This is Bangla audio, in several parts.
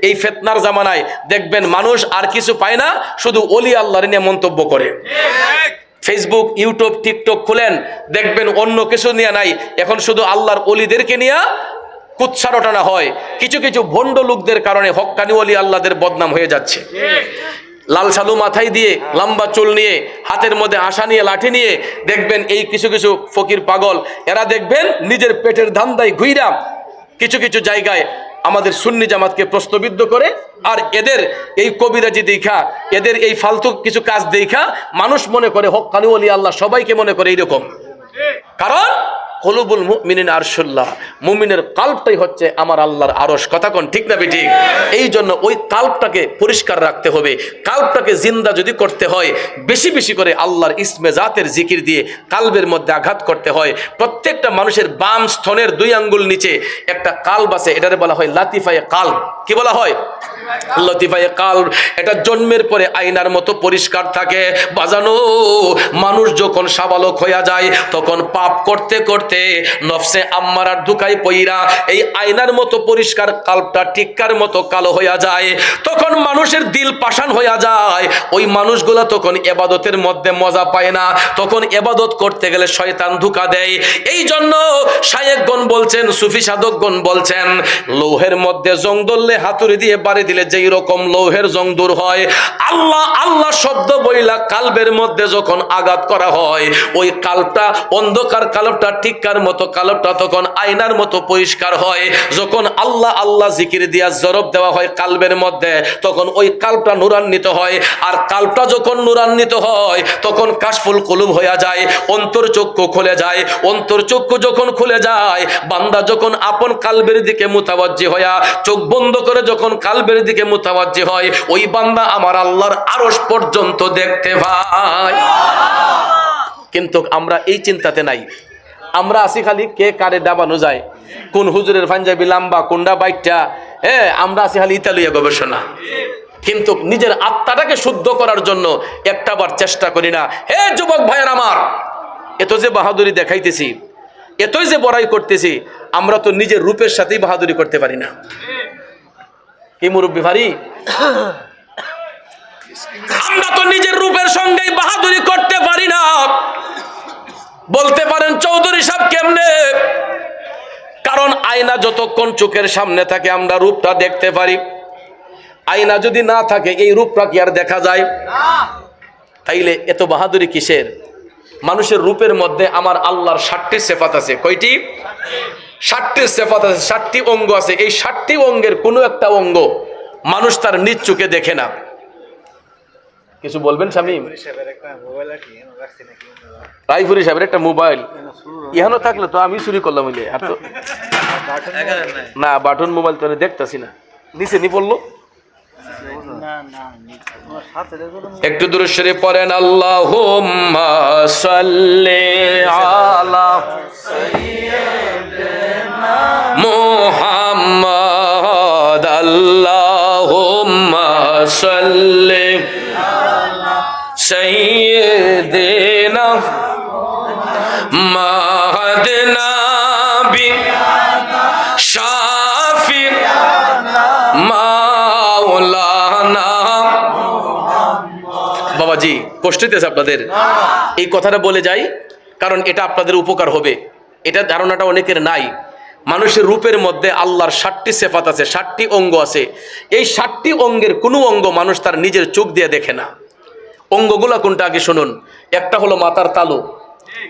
এই ফিতনার জামানায় দেখবেন মানুষ আর কিছু পায় না, শুধু ওলি আল্লাহর নিয়ে মন্তব্য করে। ফেসবুক, ইউটিউব, টিকটক খুলেন, দেখবেন অন্য কিছু নিয়ে নাই, এখন শুধু আল্লাহর ওলিদেরকে নিয়ে কুৎসা রটানো হয়। কিছু কিছু ভণ্ড লোকদের কারণে হক্কানি ওলি আল্লাহদের বদনাম হয়ে যাচ্ছে। লাল সালু মাথায় দিয়ে, লম্বা চুল নিয়ে, হাতের মধ্যে আশা নিয়ে, লাঠি নিয়ে, দেখবেন এই কিছু কিছু ফকির পাগল, এরা দেখবেন নিজের পেটের ধান্দায় ঘুইরা কিছু কিছু জায়গায় আমাদের সুন্নি জামাতকে প্রশ্নবিদ্ধ করে। আর এদের এই কবিরাজি দেখা, এদের এই ফালতু কিছু কাজ দেখা মানুষ মনে করে হক্কানি ওলি আল্লাহ সবাইকে মনে করে এইরকম। কারণ কুলুবুল মুমিনিন আরশুল্লাহ, মুমিনের কাল্বটাই হচ্ছে আমার আল্লাহর আরশ। কথা কোন ঠিক না বেঠিক? এই জন্য ওই কাল্বটাকে পরিষ্কার রাখতে হবে। কাল্বটাকে জিন্দা যদি করতে হয়, বেশি বেশি করে আল্লাহর ইসমে জাতের জিকির দিয়ে কাল্বের মধ্যে আঘাত করতে হয়। প্রত্যেকটা মানুষের বাম স্তনের 2 আঙ্গুল নিচে একটা কাল্ব আছে, এটারে বলা হয় লাতিফায়ে কাল্ব। কি বলা হয়? লতিফায়ে কাল্ব। এটা জন্মের পরে আয়নার মতো পরিষ্কার থাকে। বাজানো মানুষ যখন সাবালক হইয়া যায়, তখন পাপ করতে করতে নফসে আম্মারার ধোঁকায় পইরা এই আয়নার মতো পরিষ্কার কাল্বটা টিক্কার মতো কালো হইয়া যায়। তখন মানুষের দিল পাষাণ হইয়া যায়। ওই মানুষগুলা তখন ইবাদতের মধ্যে মজা পায় না। তখন ইবাদত করতে গেলে শয়তান ধোঁকা দেয়। এই জন্য শায়েখগণ বলছেন, সুফি সাধকগণ বলছেন, লৌহের মধ্যে জং ধরলে হাতুড়ি দিয়ে বাড়ি দিলে যেই রকম লৌহের জং দূর হয়, আল্লাহ আল্লাহ শব্দ বইলা কাল্বের মধ্যে যখন আঘাত করা হয়, ওই কাল্বটা, অন্ধকার কাল্বটা, টিক্কার মতো কাল্বটা তখন আয়নার মতো পরিষ্কার হয়। যখন আল্লাহ আল্লাহ জিকির দিয়া জরব দেওয়া হয় কাল্বের মধ্যে, তখন ওই কাল্বটা নূরান্বিত হয়। আর কাল্বটা যখন নূরান্বিত হয়, তখন কাশফুল কুলুব হয়ে যায়, অন্তর্চক্ষু খুলে যায়। অন্তর্চক্ষু যখন খুলে যায়, বান্দা যখন আপন কাল্বের দিকে মুতাওয়াজ্জি হইয়া চোখ বন্ধ করে যখন কাল্বের দিকে মুতাওয়াজ্জি হয়, ওই বান্দা আমার আল্লাহর আরশ পর্যন্ত দেখতে পায়। কিন্তু আমরা এই চিন্তাতে নাই। আমরা আসি খালি কে কারে ডাবানো যায়, কোন হুজুরের পাঞ্জাবি লাম্বা, কোনটা বাইকটা, আমরা আসি খালি ইতালিয়া গবেষণা। কিন্তু নিজের আত্মাটাকে শুদ্ধ করার জন্য একটাবার চেষ্টা করি না। হে যুবক ভাইয়ের আমার, এত যে বাহাদুরি দেখাইতেছি, এতই যে বড়াই করতেছি, আমরা তো নিজের রূপের সাথেই বাহাদুরি করতে পারি না। কি মুরব্বি ভারি, আমরা তো নিজের রূপের সঙ্গেই বাহাদুরি করতে পারি না। বলতে পারেন চৌধুরী সাহেব কেমনে? কারণ আয়না যতক্ষণ চোখের সামনে থাকে আমরা রূপটা দেখতে পারি। আয়না যদি না থাকে এই রূপটা কি আর দেখা যায়? তাইলে এত বাহাদুরি কিসের? মানুষের রূপের মধ্যে আমার আল্লাহর 60টি সিফাত আছে। কয়টি? 60টি সিফাত আছে, 60টি অঙ্গ আছে। এই 60টি অঙ্গের কোনো একটা অঙ্গ মানুষ তার নিজ চোখে দেখে না। কিছু বলবেন শামীম? রাইফুরি সাহেবের একটা মোবাইল ইহানো থাকলে তো আমি চুরি করলাম। আর তো না, বাটন মোবাইল তো দেখতেছি না, নিচে নি পড়লো। একটু দুরূদ শরীফ পড়েন, আল্লাহুম্মা সাল্লি আলা সাইয়্যিদিনা মুহাম্মাদ, আল্লাহুম্মা সাল্লি আলা সাইয়্যিদিনা মাহাদিনা বি শাফি মাওলানা। বাবাজি কষ্ট হইতেছে আপনাদের? এই কথাটা বলে যাই কারণ এটা আপনাদের উপকার হবে। এটা ধারণাটা অনেকের নাই। মানুষের রূপের মধ্যে আল্লাহর 60টি সিফাত আছে, 60টি অঙ্গ আছে। এই 60টি অঙ্গের কোনো অঙ্গ মানুষ তার নিজের চোখ দিয়ে দেখে না। অঙ্গগুলা কোনটা আগে শুনুন। একটা হলো মাথার তালু,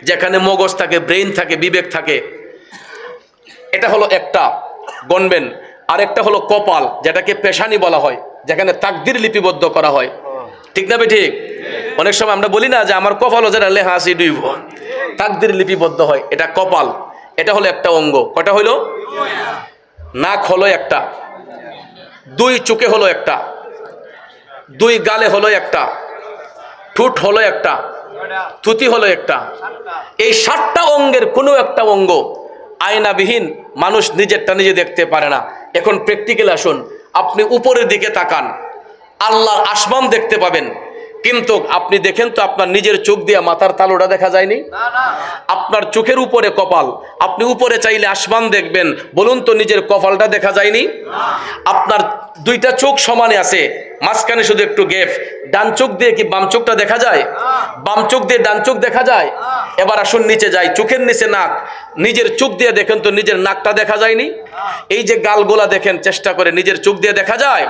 যেখানে মগজ থাকে, ব্রেইন থাকে, বিবেক থাকে, এটা হলো একটা, গণবেন। আর একটা হলো কপাল, যেটাকে পেশানি বলা হয়, যেখানে তাকদির লিপিবদ্ধ করা হয়। ঠিক না ঠিক? অনেক সময় আমরা বলি না যে আমার কপালও যেটা লেখা আছে ডুইব, তাকদির লিপিবদ্ধ হয়, এটা কপাল। এটা হলো একটা অঙ্গ। কয়টা হইলো? নাক হলো একটা, 2 চোখে হলো একটা, 2 গালে হলো একটা, ঠোঁট হলো একটা, থুতি হলো একটা। এই 7টা অঙ্গের কোনো একটা অঙ্গ আয়নাবিহীন মানুষ নিজেরটা নিজে দেখতে পারে না। এখন প্র্যাকটিক্যাল আসুন। আপনি উপরের দিকে তাকান, আল্লাহর আসমান দেখতে পাবেন। কিন্তু আপনি দেখেন তো আপনার নিজের চোখ দিয়ে মাথার তালুটা দেখা যায়নি? আপনার চোখের উপরে কপাল, আপনি উপরে চাইলে আসমান দেখবেন, বলুন তো নিজের কপালটা দেখা যায়নি? আপনার দুইটা চোখ সমানে আছে, মাঝখানে শুধু একটু গ্যাপ, ডান চোখ দিয়ে কি বাম চোখটা দেখা যায়? বাম চোখ দিয়ে ডান চোখ দেখা যায়? এবার আসুন নিচে যাই, চোখের নিচে নাক, নিজের চোখ দিয়ে দেখেন তো নিজের নাকটা দেখা যায়নি? এই যে গালগোলা দেখেন, চেষ্টা করে নিজের চোখ দিয়ে দেখা যায়?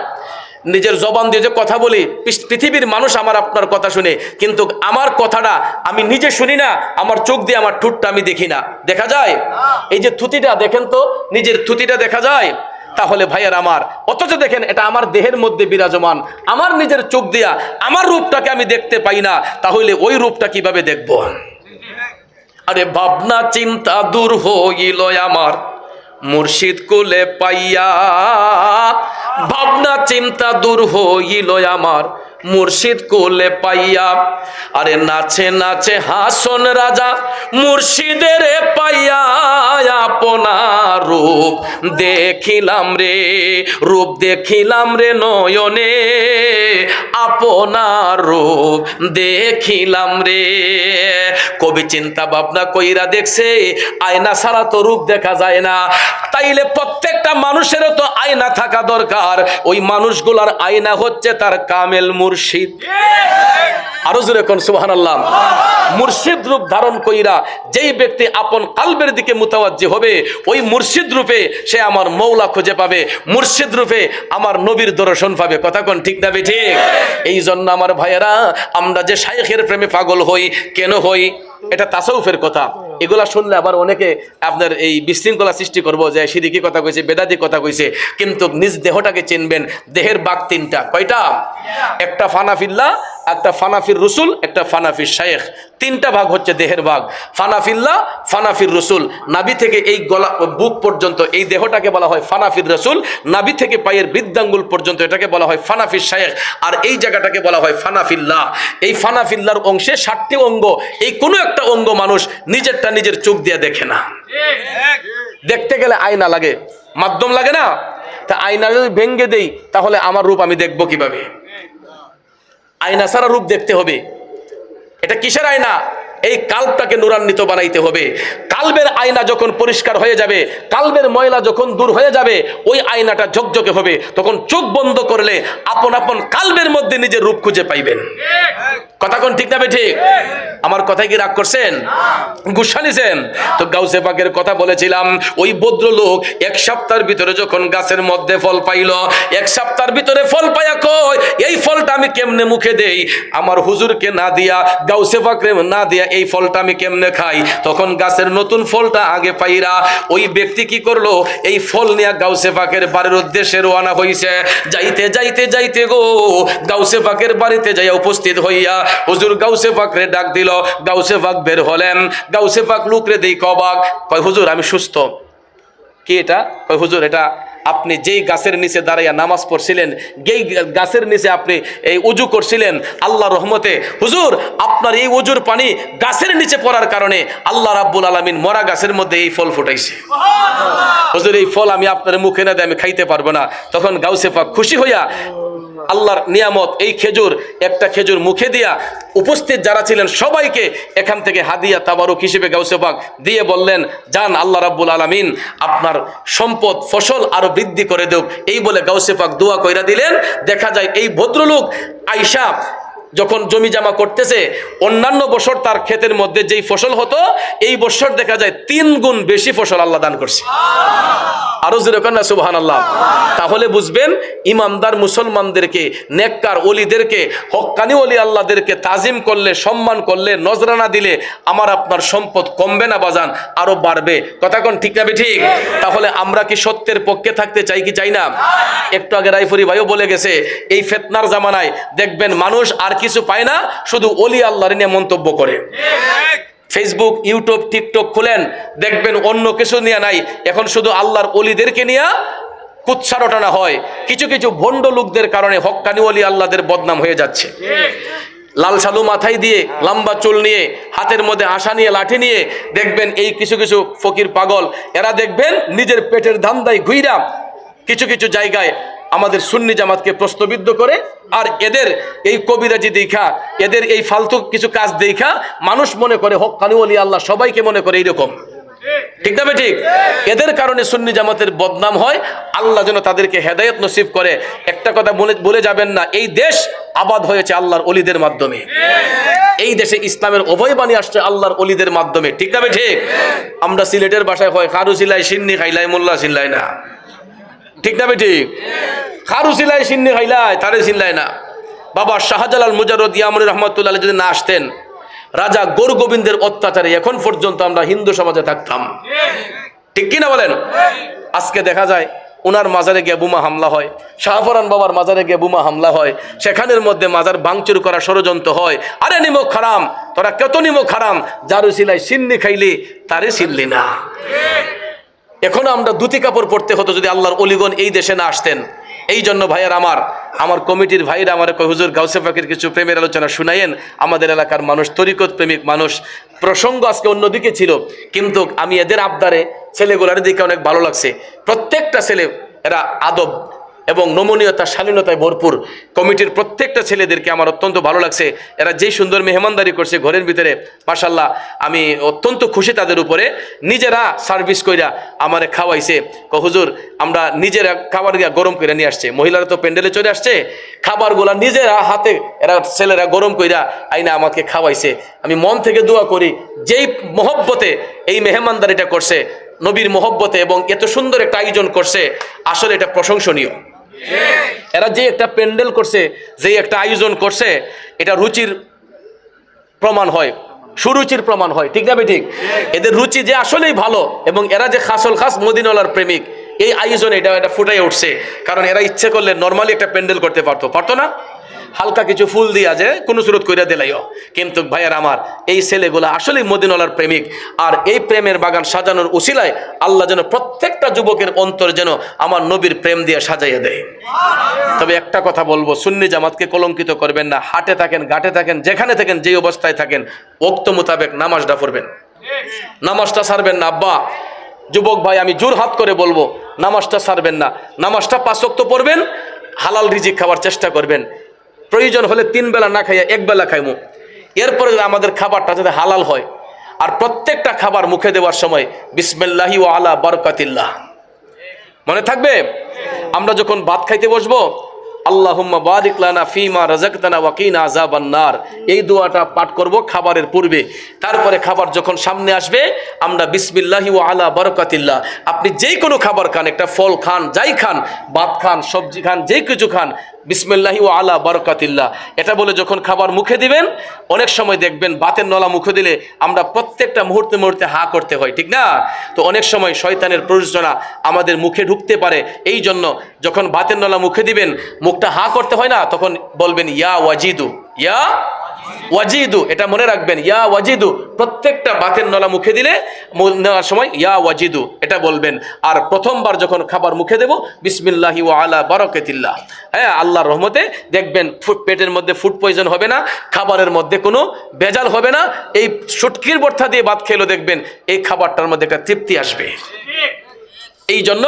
নিজের জবান দিয়ে যে কথা বলি, পৃথিবীর মানুষ আমার আপনার কথা শুনে, কিন্তু আমার কথাটা আমি নিজে শুনি না, আমার চোখ দিয়ে আমার ঠোঁটটা আমি দেখি না, দেখা যায়? এই যে থুতিটা দেখেন তো, নিজের থুতিটা দেখা যায়? তাহলে ভাইয়ের আমার, অথচ দেখেন এটা আমার দেহের মধ্যে বিরাজমান, আমার নিজের চোখ দিয়া আমার রূপটাকে আমি দেখতে পাই না, তাহলে ওই রূপটা কিভাবে দেখব? আরে ভাবনা চিন্তা দূর হইল আমার মুর্শিদ কোলে পাইয়া, ভাবনা চিন্তা দূর হইল আমার মুর্শিদ কোলে পাইয়া। আরে নাচে নাচে হাসন রাজা মুর্শিদের পাইয়া, আপনার রূপ দেখিলাম রে, রূপ দেখিলাম রে নয়নে, আপনার রূপ দেখিলাম রে। কবি চিন্তা ভাবনা কইরা দেখছে, আয়না ছাড়া তো রূপ দেখা যায় না, তাইলে প্রত্যেকটা মানুষেরও তো আয়না থাকা দরকার, ওই মানুষগুলার আয়না হচ্ছে তার কামেল মুর্শিদ। আরো জোরে কোন সুবহানাল্লাহ। মুর্শিদ রূপ ধারণ কইরা যেই ব্যক্তি আপন কালবের দিকে মুতাওয়াজ্জি হবে, ওই মুর্শিদ রূপে সে আমার মৌলা খুঁজে পাবে, মুর্শিদ রূপে আমার নবীর দর্শন পাবে। কথা কোন ঠিক না ঠিক? এই জন্য আমার ভাইয়েরা, আমরা যে শাইখের প্রেমে পাগল হই, কেন হই? এটা তাসাউফের কথা, এগুলা শুনলে আবার অনেকে আপনার এই বিশৃঙ্খলা সৃষ্টি করবো, যে সিরিকি কথা কইছে, বেদাতি কথা কইছে, কিন্তু নিজ দেহটাকে চিনবেন। দেহের ভাগ তিনটা, কয়টা? একটা ফানাফিল্লাহ, একটা ফানাফির রসুল, একটা ফানাফির শাইখ। তিনটা ভাগ হচ্ছে দেহের ভাগ, ফানাফিল্লাহ, ফানাফির রসুল। নাভি থেকে এই গলা বুক পর্যন্ত এই দেহটাকে বলা হয় ফানাফির রসুল, নাভি থেকে পায়ের বৃদ্ধাঙ্গুল পর্যন্ত এটাকে বলা হয় ফানাফির শাইখ, আর এই জায়গাটাকে বলা হয় ফানাফিল্লাহ। এই ফানাফিল্লাহর অংশে 60টি অঙ্গ, এই কোনো একটা অঙ্গ মানুষ নিজেরটা নিজের চোখ দিয়ে দেখে না। দেখতে গেলে আয়না লাগে, মাধ্যম লাগে না? তা আয়না যদি ভেঙ্গে দেই, তাহলে আমার রূপ আমি দেখবো কিভাবে? আয়না ছাড়া রূপ দেখতে হবে। এটা কিসের আয়না? এই কাল্বটাকে নূরান্বিত বানাইতে হবে। কাল্বের আয়না যখন পরিষ্কার হয়ে যাবে, কাল্বের ময়লা যখন দূর হয়ে যাবে, ওই আয়নাটা ঝকঝকে হবে, তখন চোখ বন্ধ করলে আপন আপন কাল্বের মধ্যে নিজের রূপ খুঁজে পাইবেন। কথা কোন ঠিক না ঠিক? আমার কথায় কি রাগ করছেন? গুসা নিছেন? তো গাউসে পাকের কথা বলেছিলাম, ওই ভদ্রলোক 1 সপ্তাহের ভিতরে যখন গাছের মধ্যে ফল পাইল, 1 সপ্তাহের ভিতরে ফল পাইয়া কই, এই ফলটা আমি কেমনে মুখে দেই? আমার হুজুরকে না দিয়া, গাউসে পাকরে না দিয়া এই ফলটা আমি কেমনে খাই? তখন গাছের নতুন ফলটা আগে পাইরা ওই ব্যক্তি কি করলো, এই ফল নিয়ে গাউসে পাকের বাড়ির উদ্দেশ্যে রওনা হইছে। যাইতে যাইতে যাইতে গো, গাউসে পাকের বাড়িতে যাইয়া উপস্থিত হইয়া হুজুর গাউসে পাকরে ডাক দিল। গাউসে পাক বের হলেন, গাউসে পাক লুকরে দেই কবাক, কয় হুজুর আমি সুস্থ। কি এটা? কয় হুজুর এটা আপনি যেই গাছের নিচে দাঁড়াইয়া নামাজ পড়ছিলেন, যেই গাছের নিচে আপনি এই উজু করছিলেন, আল্লাহ রহমতে হুজুর আপনার এই উজুর পানি গাছের নিচে পড়ার কারণে আল্লাহ রাব্বুল আলামিন মরা গাছের মধ্যে এই ফল ফুটাইছে। হুজুর এই ফল আমি আপনার মুখে না দিয়ে আমি খাইতে পারবো না। তখন গাউসে পাক খুশি হইয়া আল্লাহর নিয়ামত এই খেজুর, একটা খেজুর মুখে দিয়া উপস্থিত যারা ছিলেন সবাইকে এখান থেকে হাদিয়া তাবারুক হিসেবে গাউসে পাক দিয়ে বললেন, যান আল্লাহ রাব্বুল আলামিন আপনার সম্পদ ফসল আরো বৃদ্ধি করে দেব। এই বলে গাউসে পাক দোয়া কইরা দিলেন। দেখা যায় এই ভদ্রলোক আয়েশা যখন জমি জমা করতেছে, অন্যান্য বছর তার ক্ষেতের মধ্যে যেই ফসল হতো, এই বছর দেখা যায় 3 গুণ বেশি ফসল আল্লাহ দান করছে। আরো যেরকম না সুবহানাল্লাহ। তাহলে বুঝবেন, ইমানদার মুসলমানদেরকে, নেককার ওলিদেরকে, হক্কানি ওলি আল্লাহদেরকে তাজিম করলে, সম্মান করলে, নজরানা দিলে আমার আপনার সম্পদ কমবে না বাজান, আরো বাড়বে। কথা কোন ঠিক না ঠিক? তাহলে আমরা কি সত্যের পক্ষে থাকতে চাই কি চাই না? একটু আগে রাইফুরি ভাইও বলে গেছে, এই ফিতনার জামানায় দেখবেন মানুষ আর কিছু পায় না, শুধু ওলি আল্লাহর নিয়ে মন্তব্য করে। ফেসবুক, ইউটিউব, টিকটক খুলেন, দেখবেন অন্য কিছু নিয়ে নাই, এখন শুধু আল্লাহর ওলিদেরকে নিয়ে কুৎসা রটানো হয়। কিছু কিছু ভণ্ড লোকদের কারণে হক্কানি ওলি আল্লাহদের বদনাম হয়ে যাচ্ছে। লাল সালু মাথায় দিয়ে, লম্বা চুল নিয়ে, হাতের মধ্যে আশা নিয়ে, লাঠি নিয়ে, দেখবেন এই কিছু কিছু ফকির পাগল, এরা দেখবেন নিজের পেটের ধান্দায় ঘুইরা কিছু কিছু জায়গায় আমাদের সুন্নি জামাতকে প্রশ্নবিদ্ধ করে, আর এদের এই কবিরাজি দেখা, এদের এই ফালতু কিছু কাজ দেখা মানুষ মনে করে হক্কানি ওলি আল্লাহ সবাইকে মনে করে এইরকম, ঠিক না ঠিক? এদের কারণে সুন্নি জামাতের বদনাম হয়। আল্লাহ যেন তাদেরকে হেদায়েত নসিব করে। একটা কথা বলে যাবেন না, এই দেশ আবাদ হয়েছে আল্লাহর ওলিদের মাধ্যমে। এই দেশে ইসলামের অভয়বাণী আসছে আল্লাহর ওলিদের মাধ্যমে, ঠিক না ঠিক? আমরা সিলেটের ভাষায় হয় খারু সিলাই সিন্নি খাইলাই মোল্লা সিল্লাই না, ঠিক না ঠিক? খারু সিলাই সিন্নি খাইলাই তারে সিল্লাই না। বাবা শাহজালাল মুজাররদ ইয়ামনি রহমাতুল্লাহ যদি না আসতেন, রাজা গোর গোবিন্দের অত্যাচারে এখন পর্যন্ত আমরা হিন্দু সমাজে থাকতাম, ঠিক কিনা বলেন? আজকে দেখা যায় ওনার মাজারে গিয়ে বোমা হামলা হয়, শাহফরান বাবার মাজারে গিয়ে বোমা হামলা হয়, সেখানের মধ্যে মাজার ভাঙচুর করা ষড়যন্ত্র হয়। আরে নিমক হারাম, তোরা কত নিমক হারাম, যারু সিলাই সিন্নি খাইলি তারে সিনলি না। এখন আমরা ধুতি কাপড় পরতে হতো যদি আল্লাহর অলিগণ এই দেশে না আসতেন। এই জন্য ভাইয়ার আমার কমিটির ভাইরা আমার হুজুর গাউসে পাকের কিছু প্রেমের আলোচনা শুনাইয়েন। আমাদের এলাকার মানুষ তরিকত প্রেমিক মানুষ, প্রসঙ্গ আজকে অন্যদিকে ছিল, কিন্তু আমি এদের আবদারে ছেলেগুলার দিকে অনেক ভালো লাগছে। প্রত্যেকটা ছেলে এরা আদব এবং নমনীয়তা শালীনতায় ভরপুর। কমিটির প্রত্যেকটা ছেলেদেরকে আমার অত্যন্ত ভালো লাগছে। এরা যেই সুন্দর মেহমানদারি করছে ঘরের ভিতরে, মাশাআল্লাহ আমি অত্যন্ত খুশি তাদের উপরে। নিজেরা সার্ভিস কইরা আমারে খাওয়াইছে। হুজুর আমরা নিজেরা খাবার গরম করে নিয়ে আসছে, মহিলারা তো প্যান্ডেলে চলে আসছে, খাবারগুলা নিজেরা হাতে এরা ছেলেরা গরম কইরা আইনা আমাকে খাওয়াইছে। আমি মন থেকে দোয়া করি, যেই মহব্বতে এই মেহমানদারিটা করছে, নবীর মহব্বতে, এবং এত সুন্দর একটা আয়োজন করছে, আসলে এটা প্রশংসনীয়। এরা যে একটা প্যান্ডেল করছে, যে একটা আয়োজন করছে, এটা রুচির প্রমাণ হয়, সুরুচির প্রমাণ হয়, ঠিক না ঠিক? এদের রুচি যে আসলেই ভালো, এবং এরা যে খাসল খাস মদিনাওয়ালার প্রেমিক, এই আয়োজনে এটা ফুটাই উঠছে। কারণ এরা ইচ্ছে করলে নর্মালি একটা প্যান্ডেল করতে পারতো না, হালকা কিছু ফুল দিয়া যে কোনো সুরত কইরা দিলাইও। কিন্তু ভাইয়ার আমার এই ছেলেগুলা আসলেই মদিনাওয়ালার প্রেমিক, আর এই প্রেমের বাগান সাজানোর উসিলায় আল্লাহ যেন প্রত্যেকটা যুবকের অন্তর যেন আমার নবীর প্রেম দিয়ে সাজাইয়া দেয়। তবে একটা কথা বলবো, সুন্নি জামাতকে কলঙ্কিত করবেন না। হাটে থাকেন, ঘাটে থাকেন, যেখানে থাকেন, যে অবস্থায় থাকেন, ওক্ত মোতাবেক নামাজটা পড়বেন, নামাজটা ছাড়বেন না। আব্বা যুবক ভাই, আমি জোর হাত করে বলবো, নামাজটা ছাড়বেন না। নামাজটা 5 ওয়াক্ত পড়বেন, হালাল রিজিক খাওয়ার চেষ্টা করবেন। প্রয়োজন হলে 3 বেলা না খাইয়া 1 বেলা খাইমু। এরপরে আমাদের খাবারটা যাতে হালাল হয়, আর প্রত্যেকটা খাবার মুখে দেওয়ার সময় বিসমিল্লাহি ওয়া আলা বারাকাতিল্লাহ মনে থাকবে। আমরা যখন ভাত খাইতে বসবো, আল্লাহুম্মা বারিক লানা ফিমা রাযাকতানা ওয়া কিনা আযাবান নার, এই দোয়াটা পাঠ করব খাবারের পূর্বে। তারপরে খাবার যখন সামনে আসবে, আমরা বিসমিল্লাহি ওয়া আলা বারাকাতিল্লাহ। আপনি যেই কোনো খাবার খান, একটা ফল খান, যাই খান, ভাত খান, সবজি খান, যেই কিছু খান, বিসমিল্লাহি ওয়া আলা বারাকাতিল্লাহ এটা বলে যখন খাবার মুখে দিবেন, অনেক সময় দেখবেন ভাতের নলা মুখে দিলে আমরা প্রত্যেকটা মুহূর্তে মুহূর্তে হা করতে হয়, ঠিক না? তো অনেক সময় শয়তানের প্ররোচনা আমাদের মুখে ঢুকতে পারে। এই জন্য যখন ভাতের নলা মুখে দিবেন, মুখটা হা করতে হয় না, তখন বলবেন ইয়া ওয়াজিদু, ইয়া ওয়াজিদু, এটা মনে রাখবেন, ইয়া ওয়াজিদু। প্রত্যেকটা ভাতের নলা মুখে দিলে নেওয়ার সময় ইয়া ওয়াজিদু এটা বলবেন। আর প্রথমবার যখন খাবার মুখে দেব, বিসমিল্লাহি ওয়া আলা বারাকাতিল্লাহ। হ্যাঁ, আল্লাহর রহমতে দেখবেন পেটের মধ্যে ফুড পয়জন হবে না, খাবারের মধ্যে কোনো ভেজাল হবে না। এই শুটকির ভর্তা দিয়ে ভাত খেলেও দেখবেন এই খাবারটার মধ্যে একটা তৃপ্তি আসবে। এই জন্য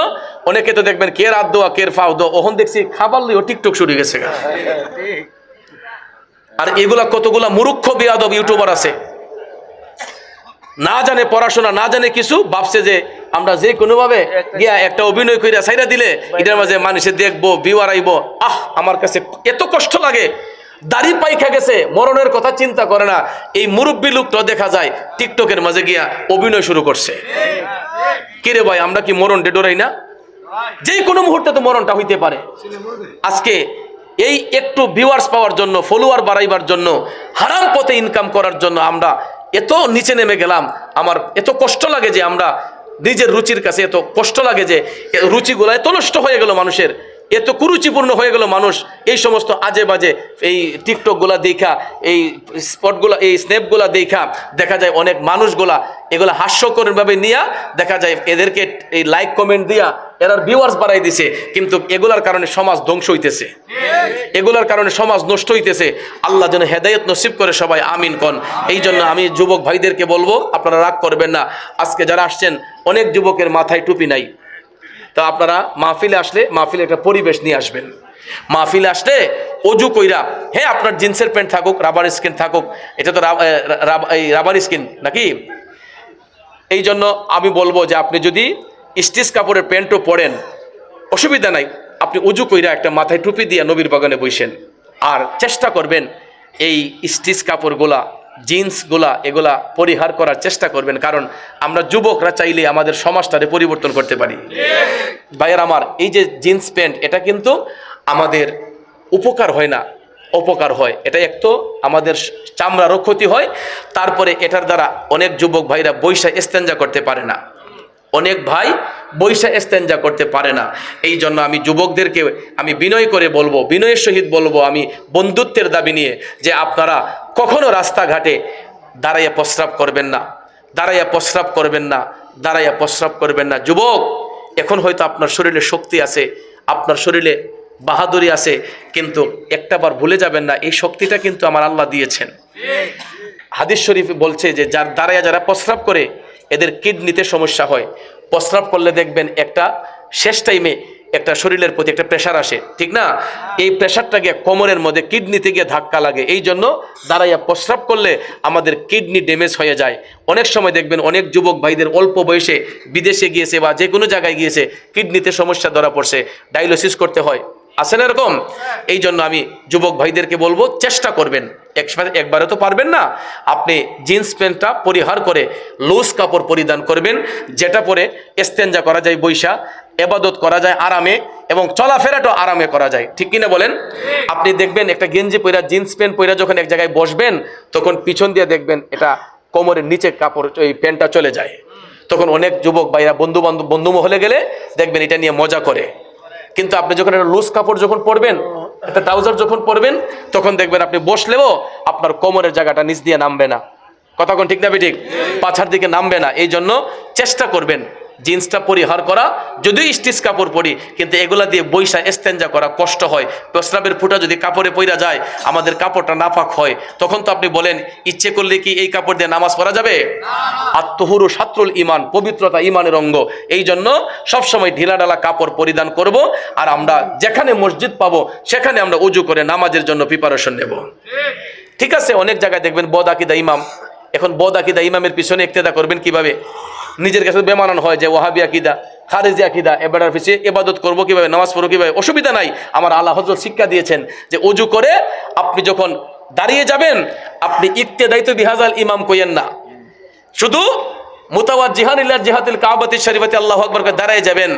অনেকে তো দেখবেন কে রাত দোয়া কে ফাও দো, ওখান দেখছি খাবার লিও টিকটক শুরু গেছে। আর এগুলা কতগুলা মূর্খ বেয়াদব ইউটিউবার আছে, না জানে পড়াশোনা, না জানে কিছু, ভাবছে যে আমরা যে কোনো ভাবে গিয়া একটা অভিনয় কইরা ছাইরা দিলে এটার মাঝে মানুষে দেখবো, ভিউয়ার আইব। আমার কাছে এত কষ্ট লাগে। দাড়ি পাইখা গেছে, মরণের কথা চিন্তা করে না। এই মুরব্বী লোকটা দেখা যায় টিকটকের মাঝে গিয়া অভিনয় শুরু করছে। কিরে ভাই, আমরা কি মরণ ডেডোরাই না? যে কোনো মুহূর্তে তো মরণটা হইতে পারে। আজকে এই একটু ভিউয়ার্স পাওয়ার জন্য, ফলোয়ার বাড়াইবার জন্য, হারাম পথে ইনকাম করার জন্য আমরা এত নিচে নেমে গেলাম। আমার এত কষ্ট লাগে যে আমরা নিজের রুচির কাছে এত কষ্ট লাগে যে রুচিগুলো এত নষ্ট হয়ে গেল মানুষের, এত কুরুচিপূর্ণ হয়ে গেল মানুষ এই সমস্ত আজে বাজে এই টিকটকগুলা দেখা, এই স্পটগুলা, এই স্ন্যাপগুলা দেখা দেখা যায় অনেক মানুষগুলা এগুলা হাস্যকরভাবে নিয়ে দেখা যায় এদেরকে এই লাইক কমেন্ট দিয়া এরার ভিউয়ার্স বাড়াই দিছে। কিন্তু এগুলার কারণে সমাজ ধ্বংস হইতেছে, এগুলার কারণে সমাজ নষ্ট হইতেছে। আল্লাহ যেন হেদায়েত নসিব করে, সবাই আমিন কোন। এই জন্য আমি যুবক ভাইদেরকে বলবো, আপনারা রাগ করবেন না। আজকে যারা আসছেন, অনেক যুবকের মাথায় টুপি নাই, তো আপনারা মাহফিলে আসলে মাহফিলে একটা পরিবেশ নিয়ে আসবেন। মাহফিলে আসলে অজু কইরা, হ্যাঁ আপনার জিন্সের প্যান্ট থাকুক, রাবার স্কিন থাকুক, এটা তো রাবার স্কিন নাকি, এই জন্য আমি বলবো যে আপনি যদি স্টিচ কাপড়ের প্যান্টও পরেন অসুবিধা নাই, আপনি উজু কইরা একটা মাথায় টুপি দিয়ে নবীর বাগানে বসেন। আর চেষ্টা করবেন এই স্টিচ কাপড়গুলা, জিন্সগুলা, এগুলা পরিহার করার চেষ্টা করবেন, কারণ আমরা যুবকরা চাইলে আমাদের সমাজটারে পরিবর্তন করতে পারি। ভাইয়ের আমার, এই যে জিন্স প্যান্ট, এটা কিন্তু আমাদের উপকার হয় না, অপকার হয়। এটা এক তো আমাদের চামড়ারও ক্ষতি হয়, তারপরে এটার দ্বারা অনেক যুবক ভাইরা বৈশা ইস্তেঞ্জা করতে পারে না, অনেক ভাই বৈশা ইস্তেঞ্জা করতে পারে না। এই জন্য আমি যুবকদেরকে আমি বিনয় করে বলবো, বিনয়ের সহিত বলবো, আমি বন্ধুত্বের দাবি নিয়ে, যে আপনারা কখনো রাস্তাঘাটে দাঁড়াইয়া প্রস্রাব করবেন না, দাঁড়াইয়া প্রস্রাব করবেন না, দাঁড়াইয়া প্রস্রাব করবেন না। যুবক, এখন হয়তো আপনার শরীরে শক্তি আছে, আপনার শরীরে বাহাদুরি আছে, কিন্তু একটাবার ভুলে যাবেন না, এই শক্তিটা কিন্তু আমার আল্লাহ দিয়েছেন। হাদিস শরীফ বলছে যে যার দাঁড়াইয়া যারা প্রস্রাব করে এদের কিডনিতে সমস্যা হয়। প্রস্রাব করলে দেখবেন একটা শেষ টাইমে একটা শরীরের প্রতি একটা প্রেশার আসে, ঠিক না? এই প্রেশারটা গিয়ে কোমরের মধ্যে কিডনিতে গিয়ে ধাক্কা লাগে। এই জন্য দাঁড়াইয়া প্রস্রাব করলে আমাদের কিডনি ড্যামেজ হয়ে যায়। অনেক সময় দেখবেন অনেক যুবক ভাইদের অল্প বয়সে বিদেশে গিয়েছে বা যে কোনো জায়গায় গিয়েছে, কিডনিতে সমস্যা ধরা পড়ছে, ডায়ালিসিস করতে হয়, আছে না এরকম? এই জন্য আমি যুবক ভাইদেরকে বলবো, চেষ্টা করবেন, একবারে তো পারবেন না, আপনি জিন্স প্যান্টটা পরিহার করে লুজ কাপড় পরিধান করবেন, যেটা পরে ইস্তেঞ্জা করা যায় বৈশা, ইবাদত করা যায় আরামে, এবং চলাফেরাটাও আরামে করা যায়, ঠিক কিনা বলেন? আপনি দেখবেন একটা গেঞ্জি পরা, জিন্স প্যান্ট পরা যখন এক জায়গায় বসবেন, তখন পিছন দিয়ে দেখবেন এটা কোমরের নিচে কাপড়, ওই প্যান্টটা চলে যায়। তখন অনেক যুবক ভাইরা বন্ধু মহলে গেলে দেখবেন এটা নিয়ে মজা করে। কিন্তু আপনি যখন একটা লুজ কাপড় যখন পরবেন, একটা ট্রাউজার যখন পরবেন, তখন দেখবেন আপনি বসলেও আপনার কোমরের জায়গাটা নিচ দিয়ে নামবে না। কথা কোন ঠিক না ঠিক? পাছার দিকে নামবে না। এই জন্য চেষ্টা করবেন জিন্সটা পরিহার করা, যদিও স্টিচ কাপড় পরি, কিন্তু এগুলা দিয়ে বৈশা ইস্তেঞ্জা করা কষ্ট হয়। প্রস্রাবের ফুটা যদি কাপড়ে পইরা যায়, আমাদের কাপড়টা নাপাক হয়, তখন তো আপনি বলেন ইচ্ছে করলে কি এই কাপড় দিয়ে নামাজ পড়া যাবে? আত্মহুরু শাত্রুল ইমান, পবিত্রতা ইমানের অঙ্গ। এই জন্য সবসময় ঢিলাঢালা কাপড় পরিধান করব, আর আমরা যেখানে মসজিদ পাবো সেখানে আমরা উজু করে নামাজের জন্য প্রিপারেশন নেব। ঠিক আছে, অনেক জায়গায় দেখবেন বদ আকিদা ইমাম। এখন বদ আকিদা ইমামের পিছনে ইক্তেদা করবেন কিভাবে? নিজের কাছে বেমানান হয় যে ওয়াহাবি আকিদা, খারেজি আকিদা, এবার পিছিয়ে ইবাদত করবো কিভাবে, নামাজ পড়বো কিভাবে? অসুবিধা নাই, আমার আল্লাহ হযরত শিক্ষা দিয়েছেন যে উজু করে আপনি যখন দাঁড়িয়ে যাবেন, আপনি ইক্তেদাই তো বিহাজাল ইমাম কইয়েন না, শুধু মুতাওয়াজ্জিহান ইলা জিহাতিল কাবাতি শরীফাতি আল্লাহু আকবার করে দাঁড়িয়ে যাবেন।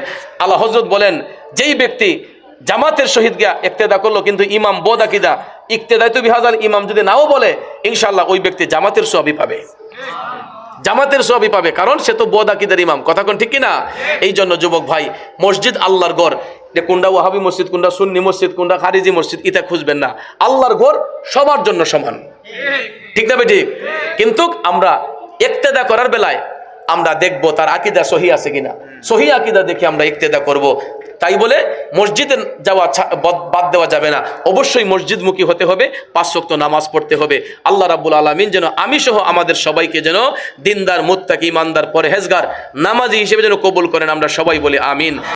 আল্লাহ হযরত বলেন, যেই ব্যক্তি জামাতের শহীদ গিয়া ইক্তেদা করলো, কিন্তু ইমাম বদ আকিদা, ইক্তেদাই তো বিহাজাল ইমাম যদি নাও বলে, ইনশাআল্লাহ ওই ব্যক্তি জামাতের সওয়াবই পাবে, জামাতের সওয়াবই পাবে, কারণ সে তো বদ আকিদার ইমাম। কথা কোন ঠিক কিনা? এই জন্য যুবক ভাই, মসজিদ আল্লাহর ঘর, যে কোনটা ওয়াহাবি মসজিদ, কোনটা সুন্নি মসজিদ, কোনটা খারিজি মসজিদ, এটা খুঁজবেন না। আল্লাহর ঘর সবার জন্য সমান, ঠিক না ঠিক? কিন্তু আমরা ইক্তেদা করার বেলায় আমরা দেখবো তার আকিদা সহি আছে কিনা, সহি আকিদা দেখে আমরা ইক্তেদা করব। তাই বলে মসজিদে যাওয়া বাদ দেওয়া যাবে না, অবশ্যই মসজিদমুখী হতে হবে, 5 ওয়াক্ত নামাজ পড়তে হবে। আল্লাহ রাব্বুল আলামিন যেন আমি সহ আমাদের সবাইকে যেন দিনদার, মুত্তাকি, ইমানদার, পরহেজগার, নামাজি হিসেবে যেন কবুল করেন, আমরা সবাই বলি আমিন।